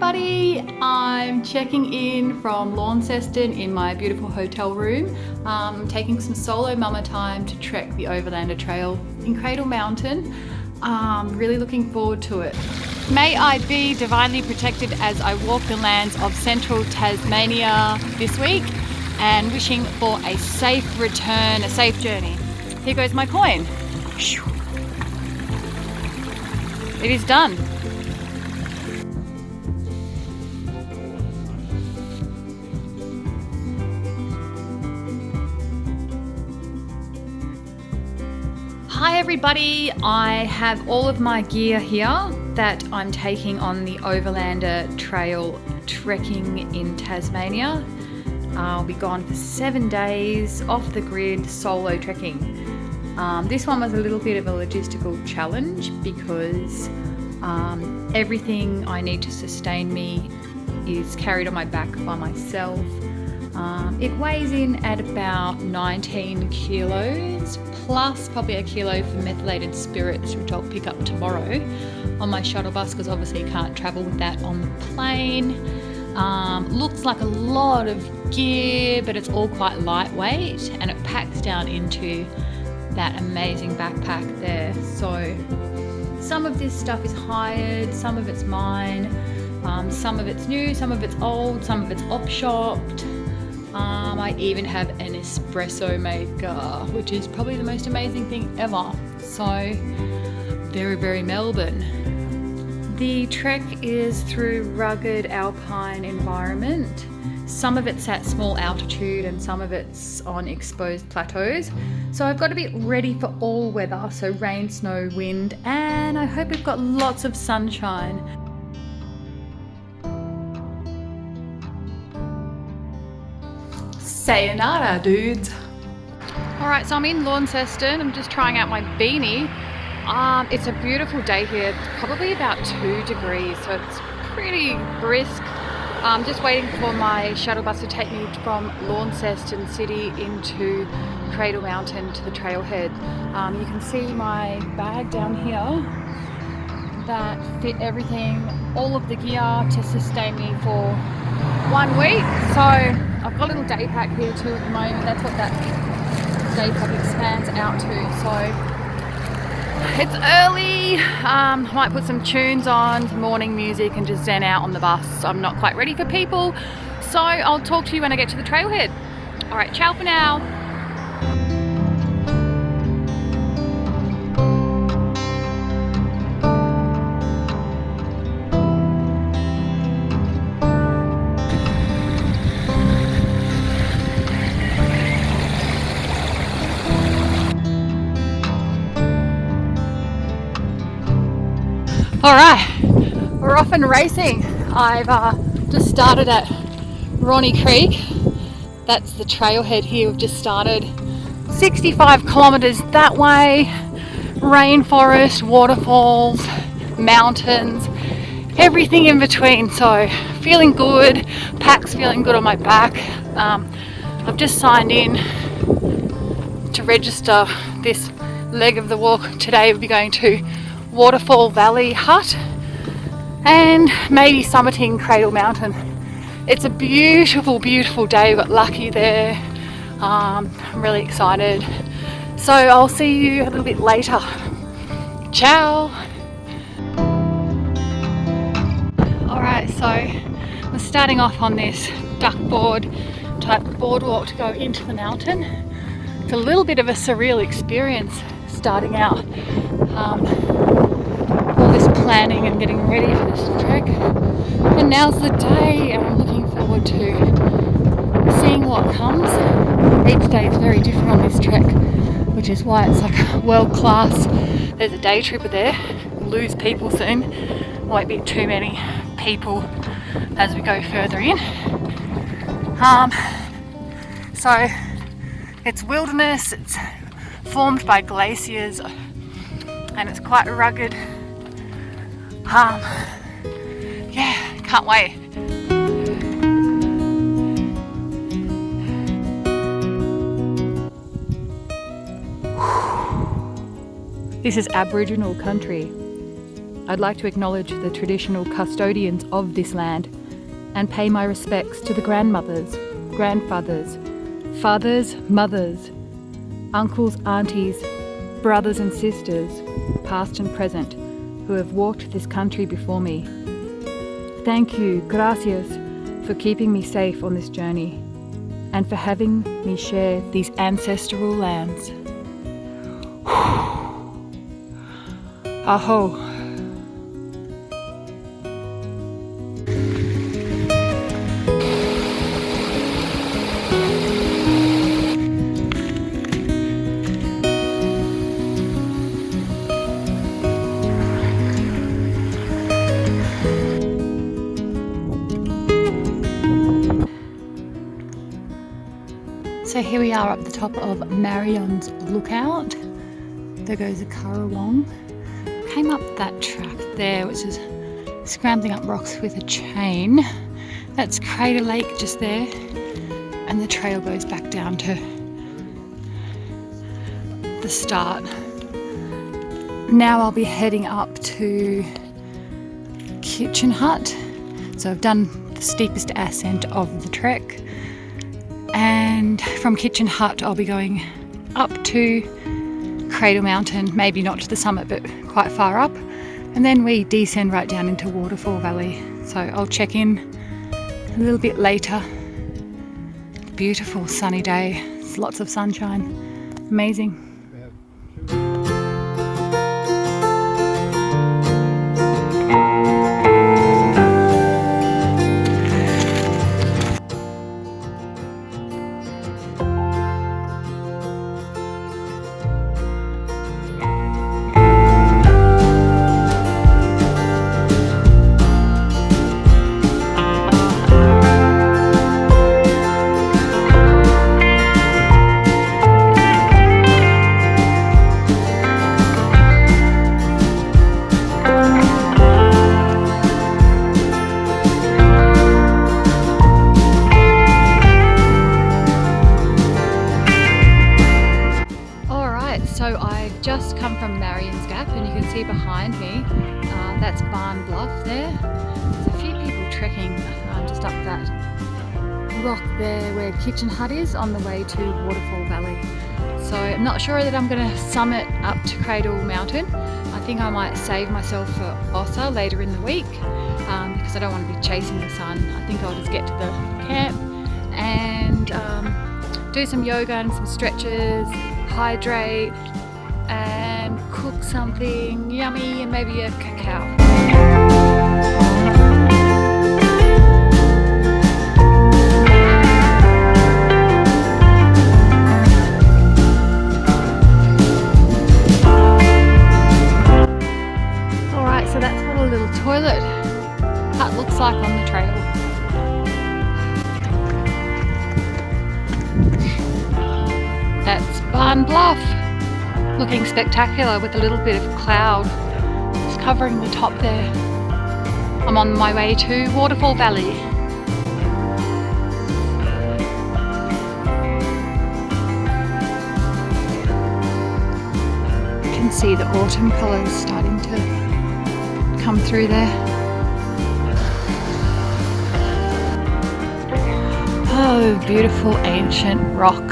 everybody, I'm checking in from Launceston in my beautiful hotel room. I'm taking some solo mama time to trek the Overlander Trail in Cradle Mountain. Really looking forward to it. May I be divinely protected as I walk the lands of central Tasmania this week, and wishing for a safe return, a safe journey. Here goes my coin. It is done. Hi everybody, I have all of my gear here that I'm taking on the Overlander Trail trekking in Tasmania. I'll be gone for 7 days, off the grid, solo trekking. This one was a little bit of a logistical challenge because everything I need to sustain me is carried on my back by myself. It weighs in at about 19 kilos, plus probably a kilo for methylated spirits, which I'll pick up tomorrow on my shuttle bus, because obviously you can't travel with that on the plane. Looks like a lot of gear, but it's all quite lightweight and it packs down into that amazing backpack there. So some of this stuff is hired, some of it's mine, some of it's new, some of it's old, some of it's op-shopped. I even have an espresso maker, which is probably the most amazing thing ever. So very, very Melbourne. The trek is through rugged alpine environment. Some of it's at small altitude and some of it's on exposed plateaus. So I've got to be ready for all weather, so rain, snow, wind, and I hope we've got lots of sunshine. Sayonara, dudes. Alright, so I'm in Launceston. I'm just trying out my beanie. It's a beautiful day here. It's probably about 2 degrees, so it's pretty brisk. I'm just waiting for my shuttle bus to take me from Launceston City into Cradle Mountain to the trailhead. You can see my bag down here that fit everything, all of the gear to sustain me for 1 week. So I've got a little day pack here too at the moment. That's what that day pack expands out to. So it's early. I might put some tunes on, some morning music, and just zen out on the bus. I'm not quite ready for people, so I'll talk to you when I get to the trailhead. All right, ciao for now. All right, we're off and racing. I've just started at Ronnie Creek. That's the trailhead here. We've just started 65 kilometers that way. Rainforest, waterfalls, mountains, everything in between. So feeling good, pack's feeling good on my back. I've just signed in to register this leg of the walk. Today we'll be going to Waterfall Valley Hut and maybe summiting Cradle Mountain. It's a beautiful, beautiful day. We got lucky there. I'm really excited. So I'll see you a little bit later. Ciao. Alright, so we're starting off on this duckboard type boardwalk to go into the mountain. It's a little bit of a surreal experience starting out. All this planning and getting ready for this trek, and now's the day, and I'm looking forward to seeing what comes. Each day is very different on this trek, which is why it's like world class. There's a day tripper there. We'll lose people soon. Won't be too many people as we go further in. So it's wilderness. It's formed by glaciers, and it's quite rugged. Yeah, can't wait. This is Aboriginal country. I'd like to acknowledge the traditional custodians of this land and pay my respects to the grandmothers, grandfathers, fathers, mothers, uncles, aunties, brothers and sisters, past and present, who have walked this country before me. Thank you, gracias, for keeping me safe on this journey and for having me share these ancestral lands. Aho. So here we are up the top of Marion's Lookout. There goes the Currawong. Came up that track there, which is scrambling up rocks with a chain. That's Cradle Lake just there. And the trail goes back down to the start. Now I'll be heading up to Kitchen Hut. So I've done the steepest ascent of the trek. And from Kitchen Hut I'll be going up to Cradle Mountain, maybe not to the summit but quite far up, and then we descend right down into Waterfall Valley. So I'll check in a little bit later. Beautiful sunny day, there's lots of sunshine, amazing. So I've just come from Marion's Gap, and you can see behind me, that's Barn Bluff there. There's a few people trekking just up that rock there where Kitchen Hut is on the way to Waterfall Valley. So I'm not sure that I'm going to summit up to Cradle Mountain. I think I might save myself for Ossa later in the week because I don't want to be chasing the sun. I think I'll just get to the camp and do some yoga and some stretches, hydrate and cook something yummy and maybe a cacao. Alright, so that's what a little toilet hut looks like on the trail. That's Barn Bluff, looking spectacular with a little bit of cloud just covering the top there. I'm on my way to Waterfall Valley. You can see the autumn colours starting to come through there. Oh, beautiful ancient rock.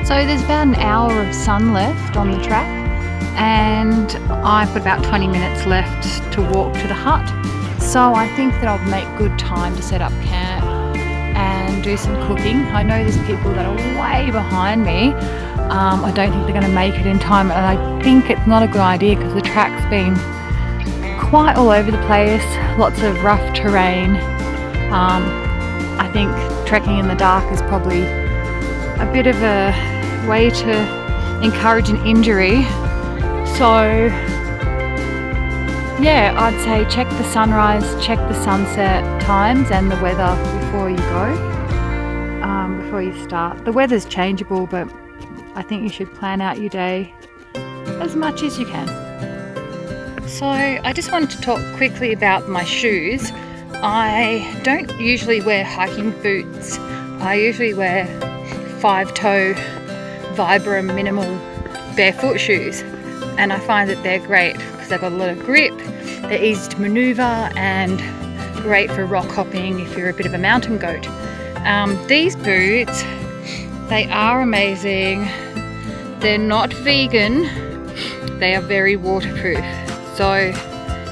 So there's about an hour of sun left on the track, and I've got about 20 minutes left to walk to the hut. So I think that I'll make good time to set up camp and do some cooking. I know there's people that are way behind me. I don't think they're going to make it in time, and I think it's not a good idea because the track's been quite all over the place, lots of rough terrain. I think trekking in the dark is probably a bit of a way to encourage an injury. So yeah, I'd say check the sunrise, check the sunset times and the weather before you go, before you start. The weather's changeable, but I think you should plan out your day as much as you can. So I just wanted to talk quickly about my shoes. I don't usually wear hiking boots. I usually wear 5-toe Vibram minimal barefoot shoes, and I find that they're great because they've got a lot of grip, they're easy to maneuver and great for rock hopping if you're a bit of a mountain goat. These boots, they are amazing. They're not vegan, they are very waterproof. So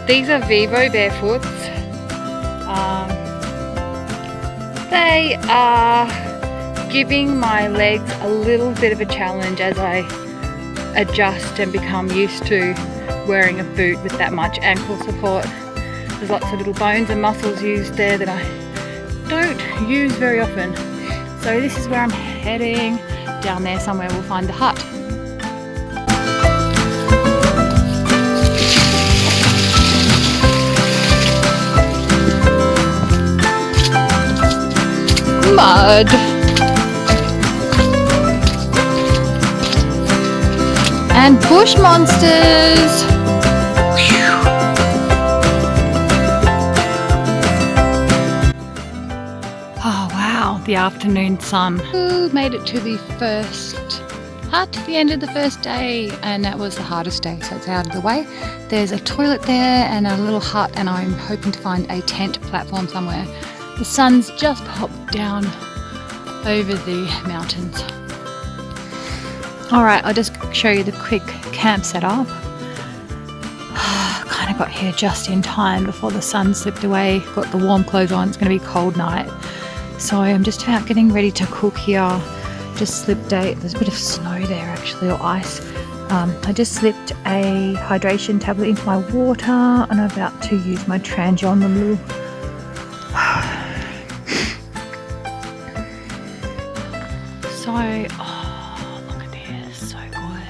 these are Vivo barefoots. They are giving my legs a little bit of a challenge as I adjust and become used to wearing a boot with that much ankle support. There's lots of little bones and muscles used there that I don't use very often. So this is where I'm heading. Down there somewhere we'll find the hut. Mud. And bush monsters. Oh wow, the afternoon sun. Ooh, made it to the first hut, the end of the first day, and that was the hardest day, so it's out of the way. There's a toilet there and a little hut, and I'm hoping to find a tent platform somewhere. The sun's just popped down over the mountains. Alright, I'll just show you the quick camp setup. Kind of got here just in time before the sun slipped away. Got the warm clothes on, it's going to be a cold night. So I'm just out getting ready to cook here. Just slipped there's a bit of snow there actually, or ice. I just slipped a hydration tablet into my water, and I'm about to use my Tranjon, the little oh, look at this, so good.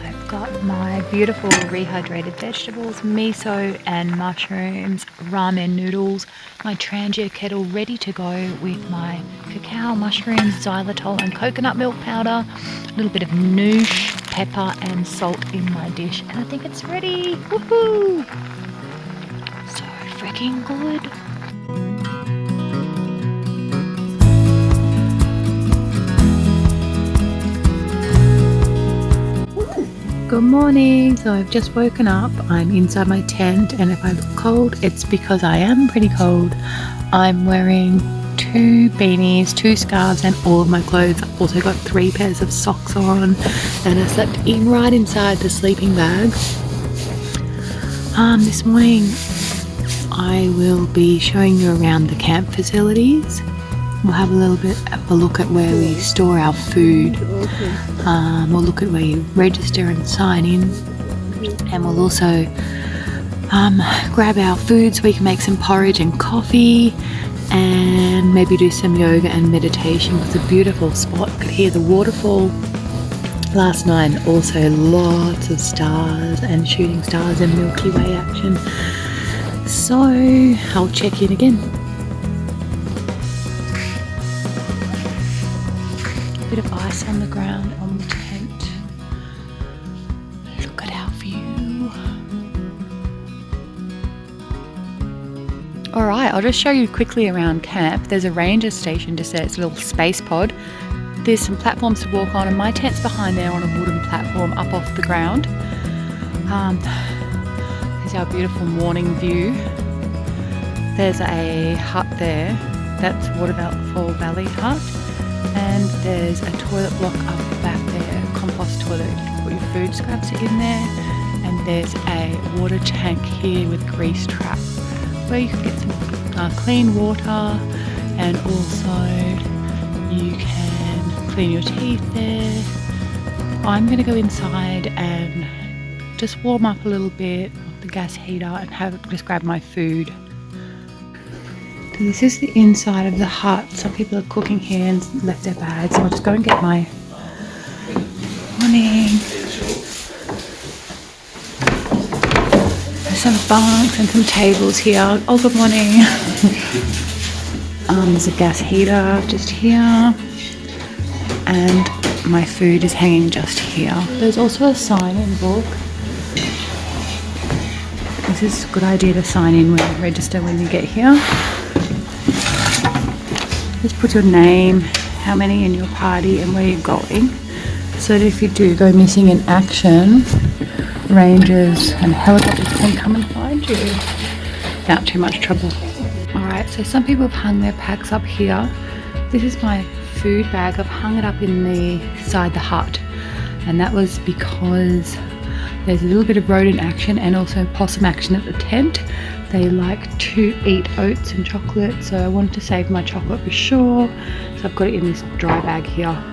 I've got my beautiful rehydrated vegetables, miso and mushrooms, ramen noodles, my Trangia kettle ready to go with my cacao, mushrooms, xylitol and coconut milk powder, a little bit of noosh, pepper and salt in my dish, and I think it's ready. Woohoo! So freaking good. Good morning. So I've just woken up. I'm inside my tent, and if I look cold, it's because I am pretty cold. I'm wearing 2 beanies, 2 scarves and all of my clothes. I've also got 3 pairs of socks on, and I slept right inside the sleeping bag. This morning I will be showing you around the camp facilities. We'll have a little bit of a look at where we store our food. We'll look at where you register and sign in, and we'll also grab our food so we can make some porridge and coffee, and maybe do some yoga and meditation. It's a beautiful spot. Could hear the waterfall last night, and also lots of stars and shooting stars and Milky Way action. So I'll check in again. Bit of ice on the ground on the tent. Look at our view. Alright, I'll just show you quickly around camp. There's a ranger station just there. It's a little space pod. There's some platforms to walk on, and my tent's behind there on a wooden platform up off the ground. Here's our beautiful morning view. There's a hut there. That's Waterfall Valley hut. And there's a toilet block up back there, a compost toilet. You can put your food scraps in there. And there's a water tank here with grease trap, where you can get some clean water, and also you can clean your teeth there. I'm going to go inside and just warm up a little bit with the gas heater and just grab my food. This is the inside of the hut. Some people are cooking here and left their bags. So I'll just go and get my morning There's some bunks and some tables here. Oh, good morning. There's a gas heater just here. And my food is hanging just here. There's also a sign-in book. This is a good idea to sign in when you register when you get here. Just put your name, how many in your party and where you're going, so that if you do go missing in action, rangers and helicopters can come and find you without too much trouble. Alright, so some people have hung their packs up here. This is my food bag. I've hung it up inside the hut, and that was because there's a little bit of rodent action and also possum action at the tent. They like to eat oats and chocolate, so I wanted to save my chocolate for sure, so I've got it in this dry bag here.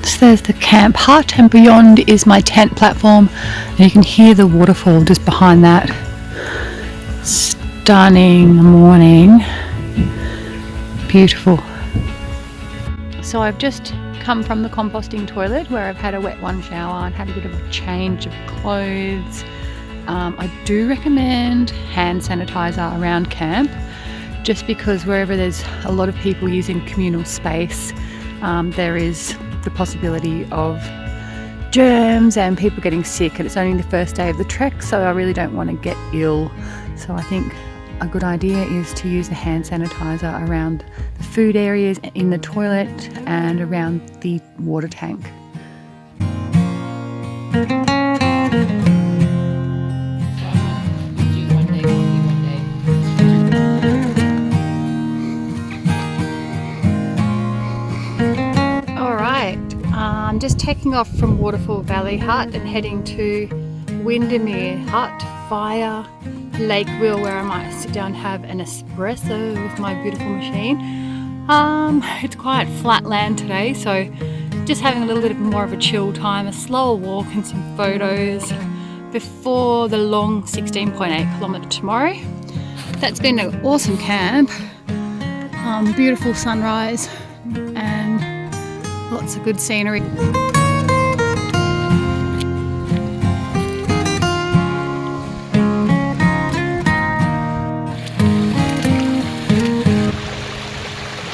So there's the camp hut, and beyond is my tent platform, and you can hear the waterfall just behind that. Stunning morning. Beautiful. So I've just come from the composting toilet where I've had a wet one shower and had a bit of a change of clothes. I do recommend hand sanitizer around camp, just because wherever there's a lot of people using communal space, there is the possibility of germs and people getting sick, and it's only the first day of the trek, so I really don't want to get ill. So I think a good idea is to use the hand sanitizer around the food areas, in the toilet and around the water tank. Alright, I'm just taking off from Waterfall Valley Hut and heading to Windermere Hut via Lake Will, where I might sit down and have an espresso with my beautiful machine. It's quite flat land today, so just having a little bit more of a chill time, a slower walk and some photos before the long 16.8 kilometre tomorrow. That's been an awesome camp. Beautiful sunrise and lots of good scenery.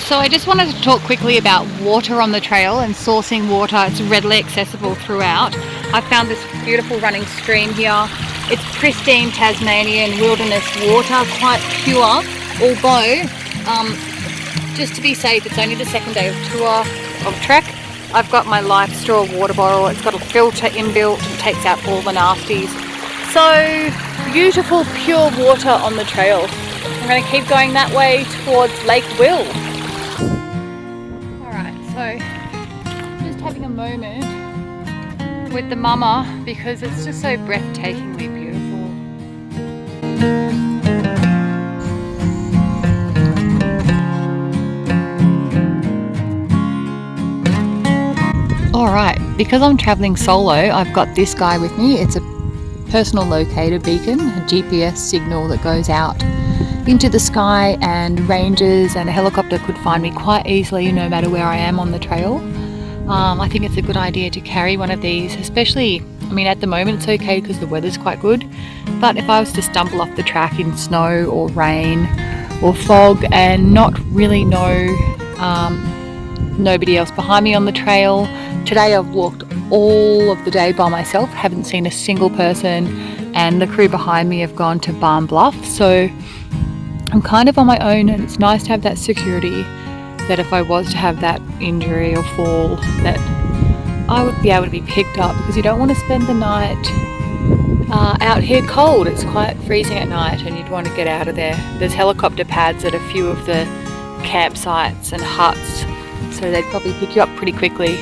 So I just wanted to talk quickly about water on the trail and sourcing water. It's readily accessible throughout. I found this beautiful running stream here. It's pristine Tasmanian wilderness water, quite pure, although just to be safe, it's only the second day of trek. I've got my Life Straw water bottle. It's got a filter inbuilt and takes out all the nasties. So beautiful pure water on the trail. I'm going to keep going that way towards Lake Will. So, just having a moment with the mama because it's just so breathtakingly beautiful. Alright, because I'm travelling solo, I've got this guy with me. It's a personal locator beacon, a GPS signal that goes out into the sky, and rangers and a helicopter could find me quite easily no matter where I am on the trail. I think it's a good idea to carry one of these, especially, I mean at the moment it's okay because the weather's quite good, but if I was to stumble off the track in snow or rain or fog and not really know nobody else behind me on the trail. Today I've walked all of the day by myself, haven't seen a single person, and the crew behind me have gone to Barn Bluff, so I'm kind of on my own, and it's nice to have that security that if I was to have that injury or fall, that I would be able to be picked up, because you don't want to spend the night out here cold. It's quite freezing at night and you'd want to get out of there. There's helicopter pads at a few of the campsites and huts, so they'd probably pick you up pretty quickly.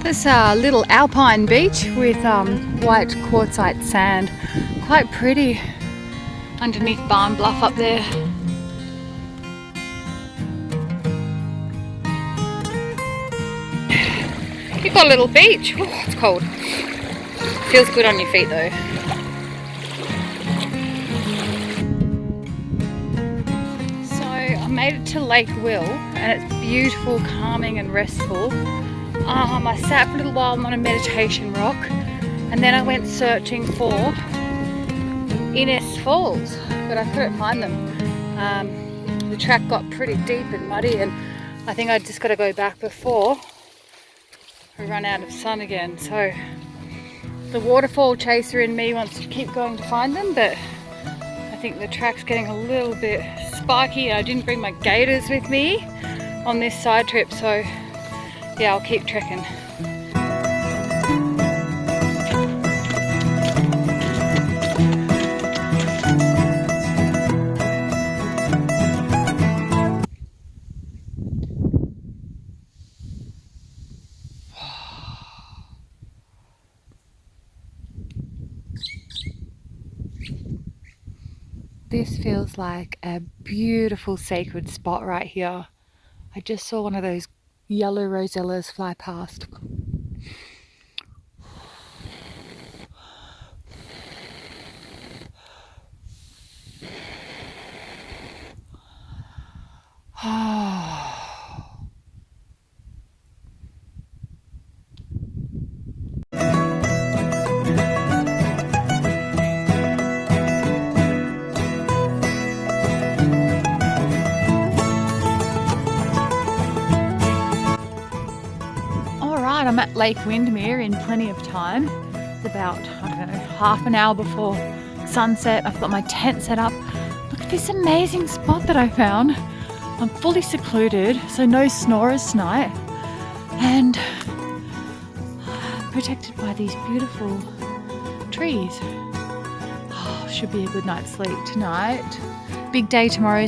This little alpine beach with white quartzite sand, quite pretty underneath Barn Bluff up there. You've got a little beach. Oh, it's cold. Feels good on your feet though. made it to Lake Will, and it's beautiful, calming and restful. I sat for a little while on a meditation rock, and then I went searching for Innes Falls, but I couldn't find them. The track got pretty deep and muddy, and I think I just got to go back before I run out of sun again. So the waterfall chaser in me wants to keep going to find them, but I think the track's getting a little bit spiky. I didn't bring my gaiters with me on this side trip, so yeah, I'll keep trekking. This feels like a beautiful sacred spot right here. I just saw one of those yellow rosellas fly past. I'm at Lake Windermere in plenty of time. It's about, I don't know, half an hour before sunset. I've got my tent set up. Look at this amazing spot that I found. I'm fully secluded, so no snorers tonight, and protected by these beautiful trees. Oh, should be a good night's sleep tonight. Big day tomorrow.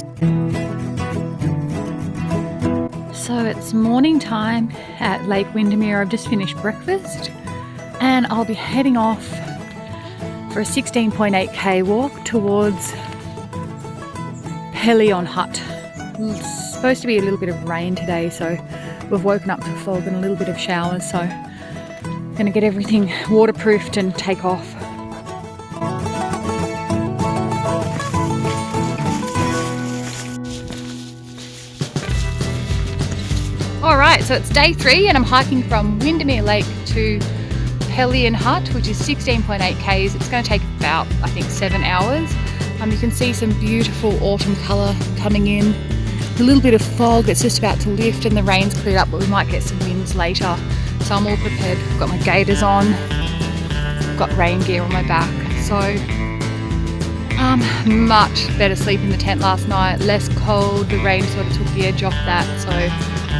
So it's morning time at Lake Windermere. I've just finished breakfast and I'll be heading off for a 16.8k walk towards Pelion Hut. It's supposed to be a little bit of rain today, so we've woken up to fog and a little bit of showers, so I'm going to get everything waterproofed and take off. Alright, so it's day 3 and I'm hiking from Windermere Lake to Pelion Hut, which is 16.8 k's. It's going to take about, I think, 7 hours. You can see some beautiful autumn colour coming in. A little bit of fog, it's just about to lift, and the rain's cleared up, but we might get some winds later. So I'm all prepared. I've got my gaiters on, I've got rain gear on my back. So much better sleep in the tent last night, less cold, the rain sort of took the edge off that. So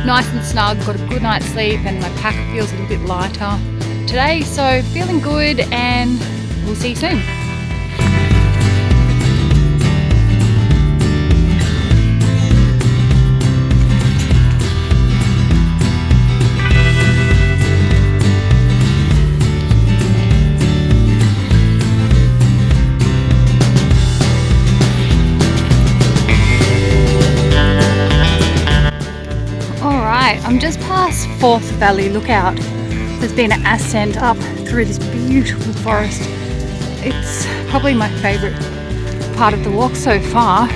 nice and snug, got a good night's sleep, and my pack feels a little bit lighter today, so feeling good, and we'll see you soon. I'm just past Forth Valley Lookout. There's been an ascent up through this beautiful forest. It's probably my favourite part of the walk so far.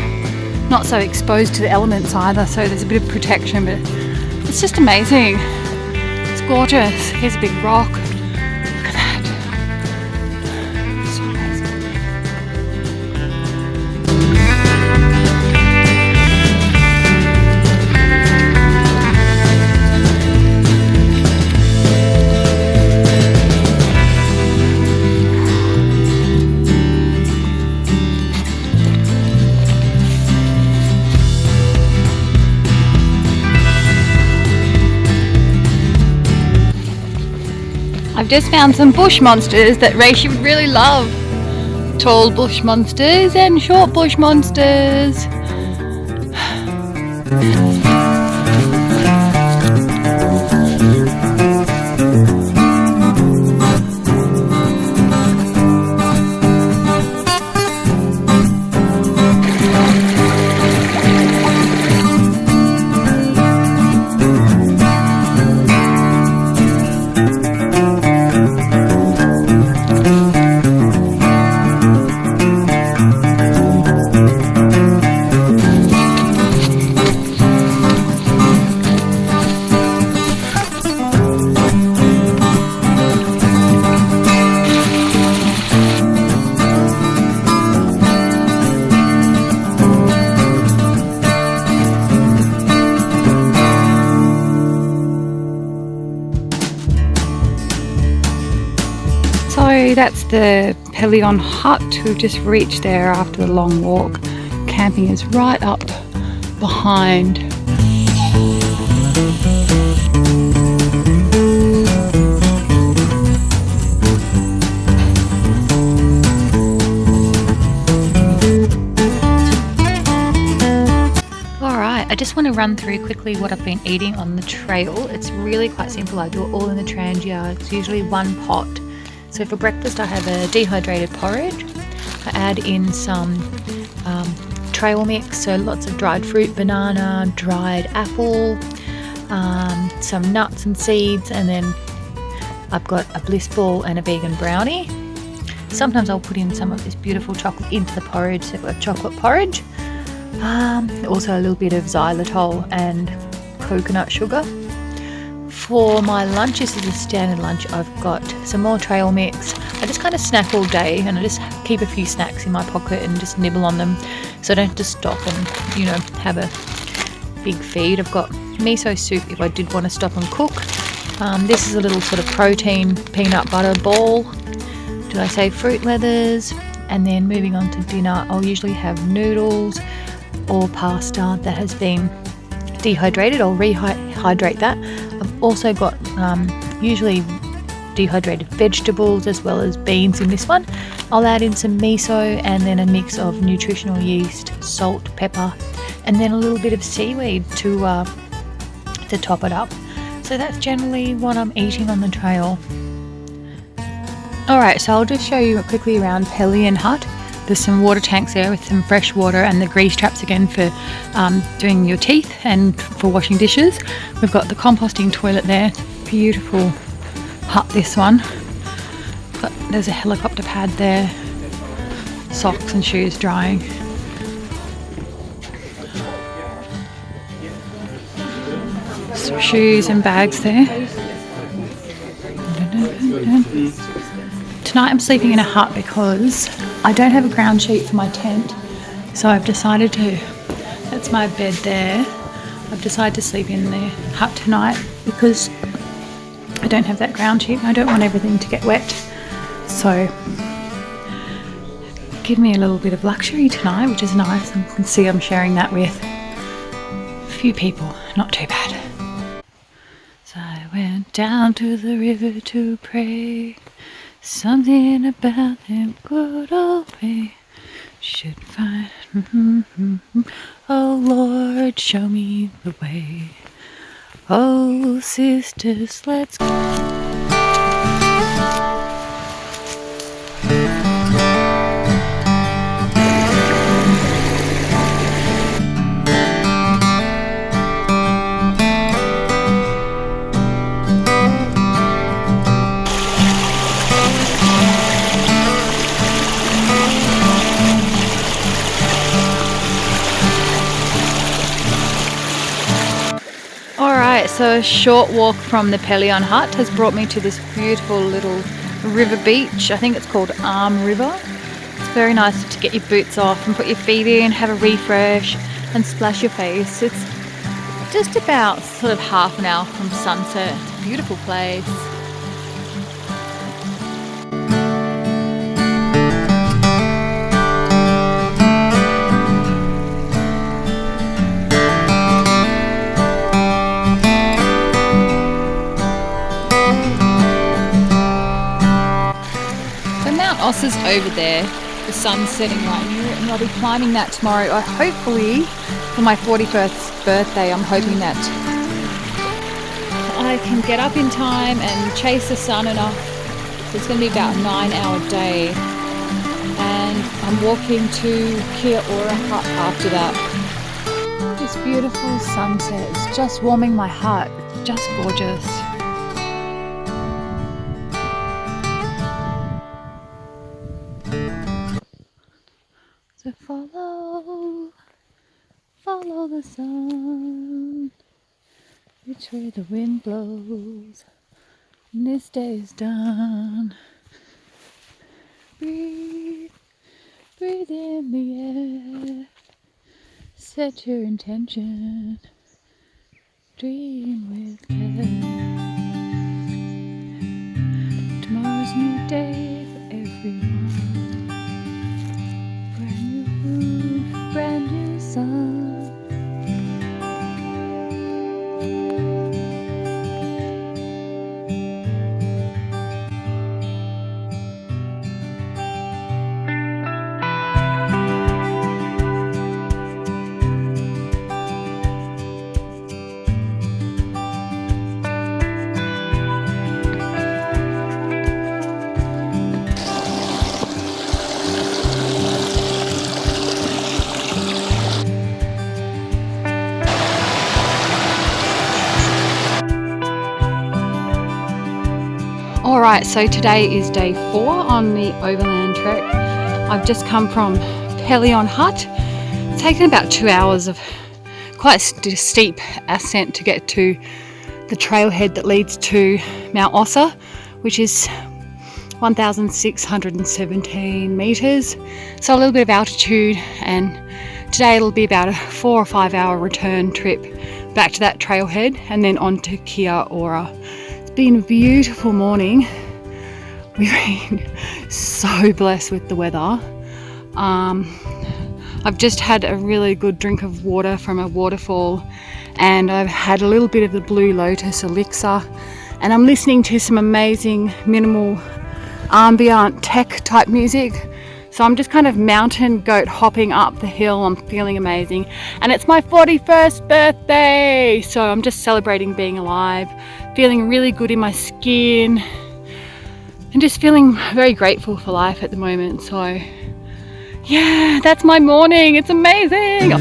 Not so exposed to the elements either, so there's a bit of protection, but it's just amazing. It's gorgeous. Here's a big rock. Look at that. So amazing. I've just found some bush monsters that Reishi would really love. Tall bush monsters and short bush monsters. So that's the Pelion hut. We've just reached there after the long walk. Camping is right up behind. I just want to run through quickly what I've been eating on the trail. It's really quite simple. I do it all in the trangia. It's usually one pot. So for breakfast I have a dehydrated porridge. I add in some trail mix, so lots of dried fruit, banana, dried apple, some nuts and seeds, and then I've got a bliss ball and a vegan brownie. Sometimes I'll put in some of this beautiful chocolate into the porridge, so I've got chocolate porridge. Also a little bit of xylitol and coconut sugar. For my lunch, this is a standard lunch, I've got some more trail mix. I just kind of snack all day, and I just keep a few snacks in my pocket and just nibble on them, so I don't have to stop and, you know, have a big feed. I've got miso soup if I did want to stop and cook. This is a little sort of protein peanut butter ball. Did I say fruit leathers? And then moving on to dinner, I'll usually have noodles or pasta that has been dehydrated. I'll rehydrate that. I've also got usually dehydrated vegetables as well as beans in this one. I'll add in some miso and then a mix of nutritional yeast, salt, pepper, and then a little bit of seaweed to top it up. So that's generally what I'm eating on the trail. Alright, so I'll just show you quickly around Pelion Hut. There's some water tanks there with some fresh water and the grease traps again for doing your teeth and for washing dishes. We've got the composting toilet there. Beautiful hut, this one. There's a helicopter pad there. Socks and shoes drying. Some shoes and bags there. Tonight I'm sleeping in a hut because I don't have a ground sheet for my tent, so I've decided to, that's my bed there, I've decided to sleep in the hut tonight because I don't have that ground sheet and I don't want everything to get wet. So give me a little bit of luxury tonight, which is nice. You can see I'm sharing that with a few people, not too bad. So I went down to the river to pray. Something about them good old way should find. Oh Lord, show me the way. Oh sisters, let's go. So a short walk from the Pelion Hut has brought me to this beautiful little river beach. I think it's called Arm River. It's very nice to get your boots off and put your feet in, have a refresh and splash your face. It's just about sort of half an hour from sunset. It's a beautiful place. Ossa's over there, the sun's setting right here, and I'll be climbing that tomorrow. Hopefully, for my 41st birthday, I'm hoping that I can get up in time and chase the sun enough. So it's going to be about a 9-hour day, and I'm walking to Kilometre Hut after that. This beautiful sunset is just warming my heart. It's just gorgeous. So follow the sun, which way the wind blows, and this day is done. Breathe in the air, set your intention, dream with care. Tomorrow's a new day. Alright, so today is day 4 on the Overland trek. I've just come from Pelion Hut. It's taken about 2 hours of quite a steep ascent to get to the trailhead that leads to Mount Ossa, which is 1,617 metres, so a little bit of altitude, and today it'll be about a 4 or 5 hour return trip back to that trailhead and then on to Ossa. It's been a beautiful morning. We've been so blessed with the weather. I've just had a really good drink of water from a waterfall, and I've had a little bit of the Blue Lotus elixir, and I'm listening to some amazing minimal ambient tech type music. So I'm just kind of mountain goat hopping up the hill. I'm feeling amazing, and it's my 41st birthday, so I'm just celebrating being alive, feeling really good in my skin, and just feeling very grateful for life at the moment. So yeah, that's my morning. It's amazing.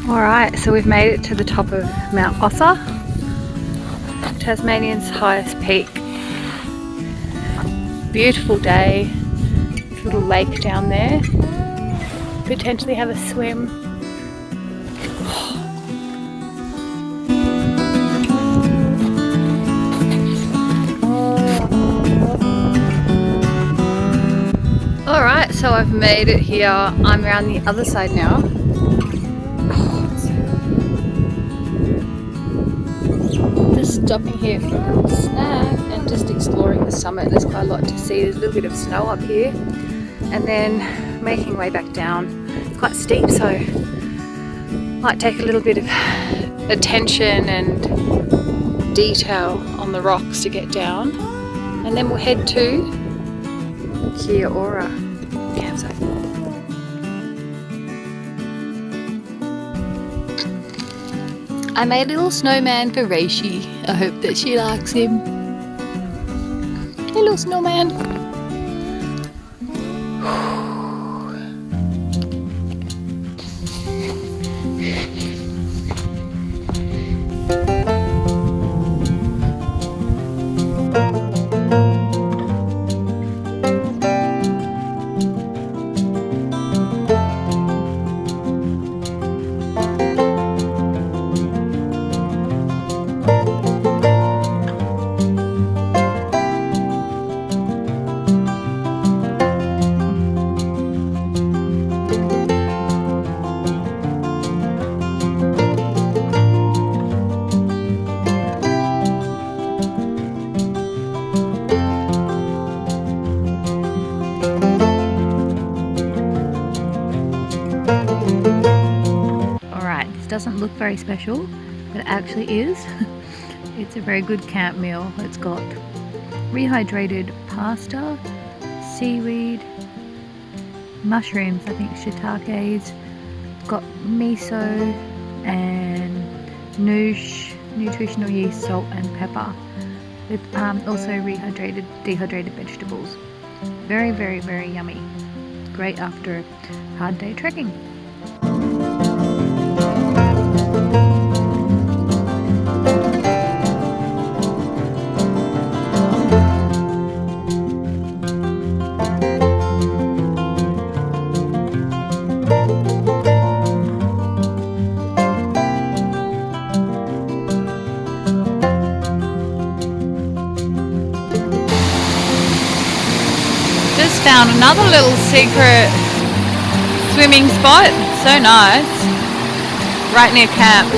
Alright, so we've made it to the top of Mount Ossa, Tasmania's highest peak. Beautiful day, there's a little lake down there, potentially have a swim. Alright, so I've made it here. I'm around the other side now. Stopping here for a little snack and just exploring the summit. There's quite a lot to see. There's a little bit of snow up here, and then making way back down. It's quite steep, so might take a little bit of attention and detail on the rocks to get down, and then we'll head to Ossa campsite. I made a little snowman for Reishi. I hope that she likes him. Hello, snowman. Doesn't look very special, but it actually is. It's a very good camp meal. It's got rehydrated pasta, seaweed, mushrooms, I think shiitakes, it's got miso and noosh, nutritional yeast, salt and pepper, with also dehydrated vegetables. Very, very, very yummy. Great after a hard day trekking. Found another little secret swimming spot. So nice. Right near camp.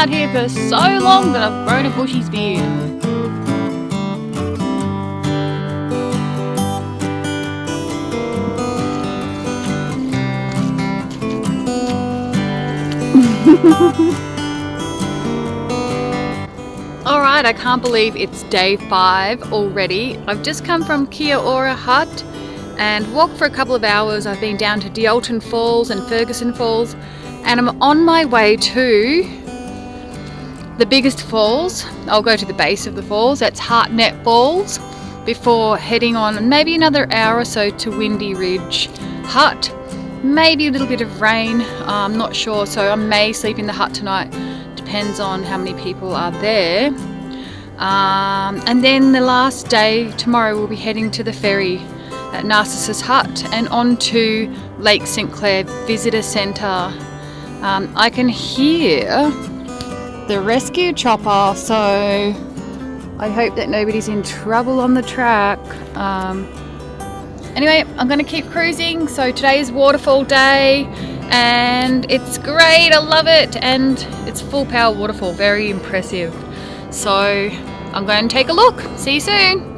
out here for so long that I've grown a bushy's beard. Alright, I can't believe it's day 5 already. I've just come from Kiaora Hut and walked for a couple of hours. I've been down to Dialton Falls and Ferguson Falls, and I'm on my way to the biggest falls. I'll go to the base of the falls, that's Hartnett Falls, before heading on maybe another hour or so to Windy Ridge Hut. Maybe a little bit of rain, I'm not sure, so I may sleep in the hut tonight. Depends on how many people are there. And then the last day, tomorrow, we'll be heading to the ferry at Narcissus Hut and on to Lake St Clair Visitor Centre. I can hear the rescue chopper, so I hope that nobody's in trouble on the track. Anyway, I'm going to keep cruising. So today is waterfall day and it's great, I love it, and it's full power waterfall, very impressive. So I'm going to take a look. See you soon.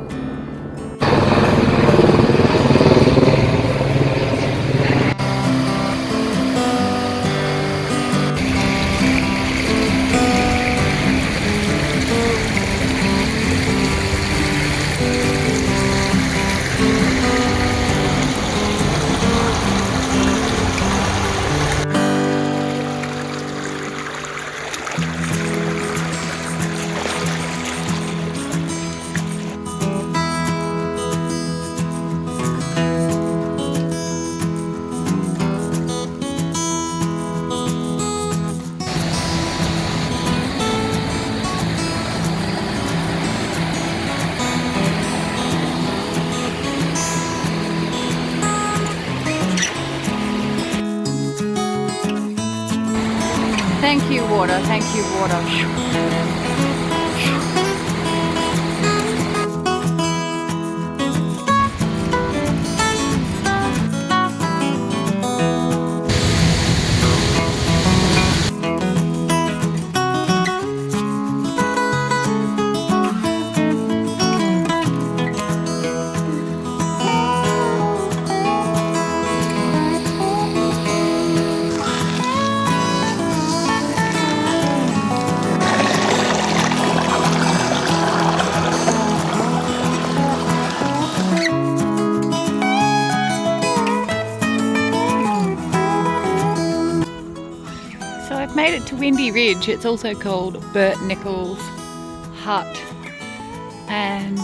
Thank you, water. Thank you, water. Made it to Windy Ridge. It's also called Bert Nichols Hut, and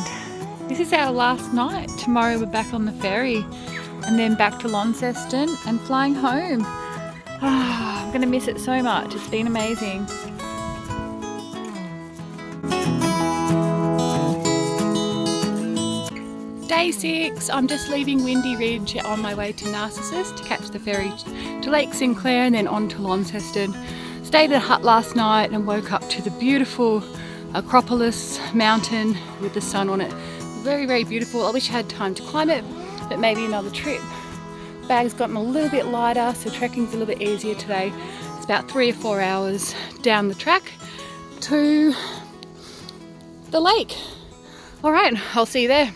this is our last night. Tomorrow we're back on the ferry and then back to Launceston and flying home. I'm gonna miss it so much. It's been amazing. Day 6, I'm just leaving Windy Ridge on my way to Narcissus to catch the ferry to Lake St Clair and then on to Launceston. Stayed at a hut last night and woke up to the beautiful Acropolis mountain with the sun on it. Very, very beautiful. I wish I had time to climb it, but maybe another trip. Bag's gotten a little bit lighter, so trekking's a little bit easier today. It's about 3 or 4 hours down the track to the lake. All right, I'll see you there.